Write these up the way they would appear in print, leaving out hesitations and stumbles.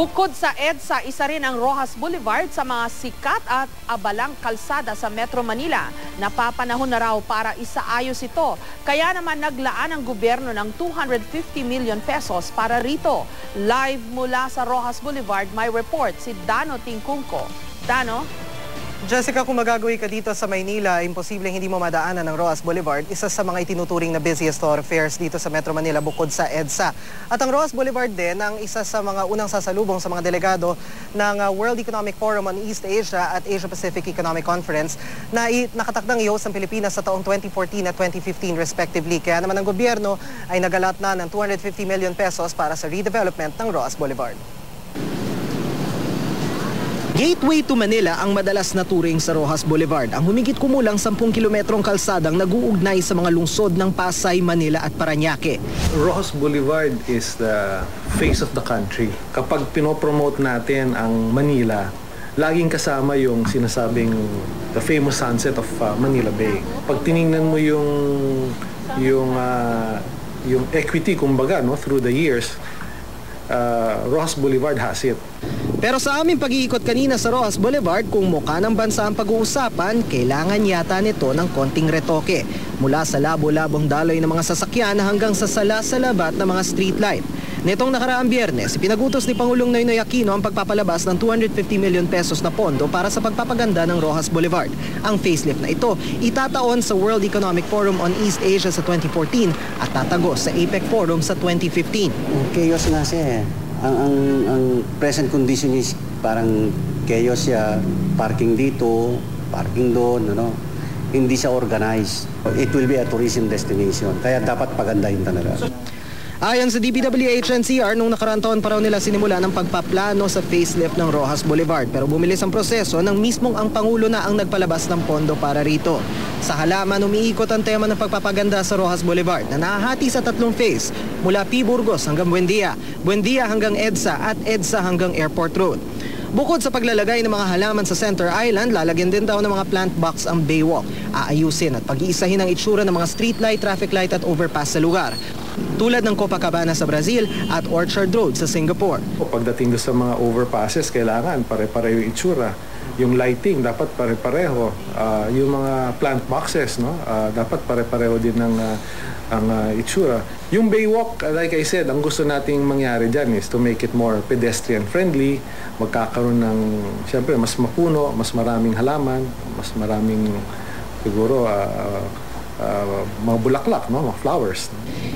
Bukod sa EDSA, isa rin ang Roxas Boulevard sa mga sikat at abalang kalsada sa Metro Manila. Napapanahon na raw para isaayos ito. Kaya naman naglaan ang gobyerno ng 250 million pesos para rito. Live mula sa Roxas Boulevard, may report si Dano Tingkungko. Dano? Jessica, kung magagawin ka dito sa Maynila, imposibleng hindi mo madaanan ng Roxas Boulevard, isa sa mga itinuturing na busiest thoroughfares dito sa Metro Manila bukod sa EDSA. At ang Roxas Boulevard din ang isa sa mga unang sasalubong sa mga delegado ng World Economic Forum on East Asia at Asia Pacific Economic Conference na nakatakdang i-host ang Pilipinas sa taong 2014 at 2015 respectively. Kaya naman ang gobyerno ay nagalat na ng 250 million pesos para sa redevelopment ng Roxas Boulevard. Gateway to Manila ang madalas na turing sa Roxas Boulevard. Ang humigit kumulang 10 kilometrong kalsadang nag-uugnay sa mga lungsod ng Pasay, Manila at Parañaque. Roxas Boulevard is the face of the country. Kapag pinopromote natin ang Manila, laging kasama yung sinasabing the famous sunset of Manila Bay. Pag tiningnan mo yung equity, kumbaga, no, through the years, Roxas Boulevard has it. Pero sa aming pag-iikot kanina sa Roxas Boulevard, kung mukha ng bansa ang pag-uusapan, kailangan yata nito ng konting retoke. Mula sa labo-labong daloy ng mga sasakyan hanggang sa sala-salabat ng mga street light. Nitong nakaraang Biyernes, pinagutos ni Pangulong Noynoy Aquino ang pagpapalabas ng 250 million pesos na pondo para sa pagpapaganda ng Roxas Boulevard. Ang facelift na ito, itataon sa World Economic Forum on East Asia sa 2014 at tatago sa APEC Forum sa 2015. Chaos nga siya eh. Ang present condition is parang chaos siya, parking dito, parking doon, ano. Hindi siya organized. It will be a tourism destination, kaya dapat pagandahin talaga. Ayon sa DPWH-NCR, nung nakaraang taon pa raw nila sinimula ng pagpaplano sa facelift ng Roxas Boulevard. Pero bumilis ang proseso nang mismong ang Pangulo na ang nagpalabas ng pondo para rito. Sa halaman, umiikot ang tema ng pagpapaganda sa Roxas Boulevard na nahahati sa tatlong phase mula P. Burgos hanggang Buendia, Buendia hanggang EDSA at EDSA hanggang Airport Road. Bukod sa paglalagay ng mga halaman sa Center Island, lalagyan din daw ng mga plant box ang Baywalk. Aayusin at pag-iisahin ang itsura ng mga street light, traffic light at overpass sa lugar. Tulad ng Copacabana sa Brazil at Orchard Road sa Singapore. Pagdating doon sa mga overpasses, kailangan pare-pareho yung itsura. Yung lighting dapat pare-pareho. Yung mga plant boxes, no? Dapat pare-pareho din ang itsura. Yung Baywalk, like I said, ang gusto nating mangyari dyan is to make it more pedestrian friendly. Magkakaroon ng, siyempre, mas mapuno, mas maraming halaman, mas maraming siguro mga bulaklak, no? Mga flowers.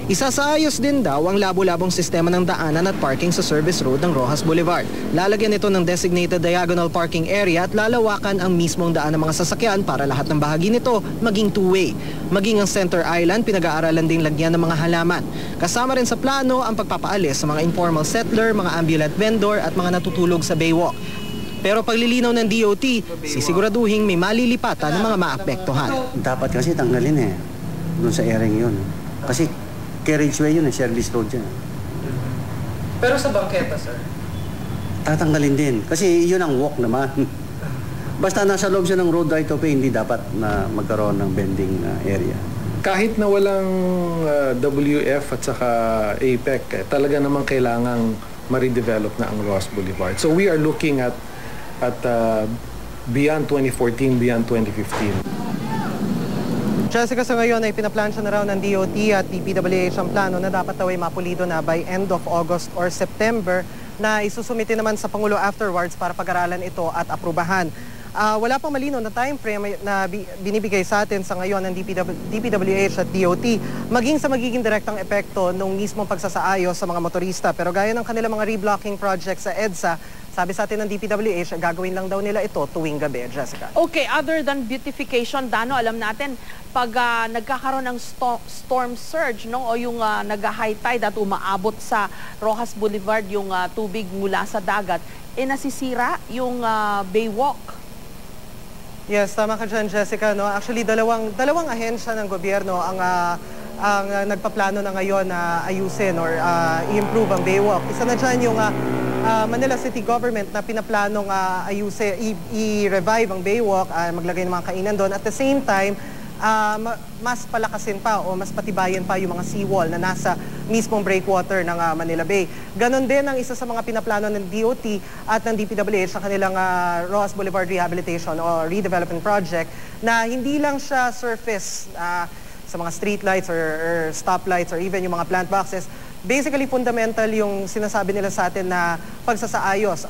Isasaayos din daw ang labo-labong sistema ng daanan at parking sa service road ng Roxas Boulevard. Lalagyan ito ng designated diagonal parking area at lalawakan ang mismong daan ng mga sasakyan para lahat ng bahagi nito maging two-way. Maging ang Center Island, pinag-aaralan ding lagyan ng mga halaman. Kasama rin sa plano ang pagpapaalis sa mga informal settler, mga ambulant vendor at mga natutulog sa Baywalk. Pero paglilinaw ng DOT, sisiguraduhin may malilipatan ng mga maapektuhan. Dapat kasi tanggalin eh, doon sa area yun. Kasi carriageway yun, service road yan. Pero sa bangketa, sir? Tatanggalin din, kasi yun ang walk naman. Basta nasa loob siya ng road right of way, hindi dapat na magkaroon ng bending area. Kahit na walang WF at saka APEC, talaga naman kailangang ma-redevelop na ang Roxas Boulevard. So we are looking at beyond 2014, beyond 2015. Jessica, sa ngayon ay pinaplansya na raw ng DOT at DPWH ang plano na dapat daw ay mapulido na by end of August or September na isusumitin naman sa Pangulo afterwards para pag-aralan ito at aprubahan. Wala pang malino na time frame na binibigay sa atin sa ngayon ng DPWH at DOT maging sa magiging direktang epekto ng mismong pagsasaayos sa mga motorista. Pero gaya ng kanilang mga reblocking project sa EDSA, sabi sa atin ng DPWH, gagawin lang daw nila ito tuwing gabi, Jessica. Okay, other than beautification, Dano, alam natin, pag nagkakaroon ng storm surge, no, o yung nag-high tide at umaabot sa Roxas Boulevard yung tubig mula sa dagat, nasisira yung Baywalk. Yes, tama ka dyan, Jessica. No? Actually, dalawang ahensya ng gobyerno ang nagpaplano na ngayon na ayusin or i-improve ang Baywalk. Isa na dyan yung Manila City Government na pinaplanong i-revive ang Baywalk, maglagay ng mga kainan doon. At the same time, mas palakasin pa o mas patibayin pa yung mga seawall na nasa mismong breakwater ng Manila Bay. Ganon din ang isa sa mga pinaplano ng DOT at ng DPWH sa kanilang Rojas Boulevard Rehabilitation o Redevelopment Project na hindi lang siya surface sa mga street lights or stoplights or even yung mga plant boxes. Basically, fundamental yung sinasabi nila sa atin na pagsasaayos,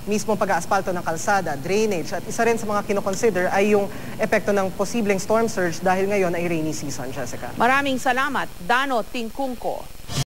mismo pag-aasfalto ng kalsada, drainage, at isa rin sa mga kinoconsider ay yung epekto ng posibleng storm surge dahil ngayon ay rainy season, Jessica. Maraming salamat, Dano Tingkungko.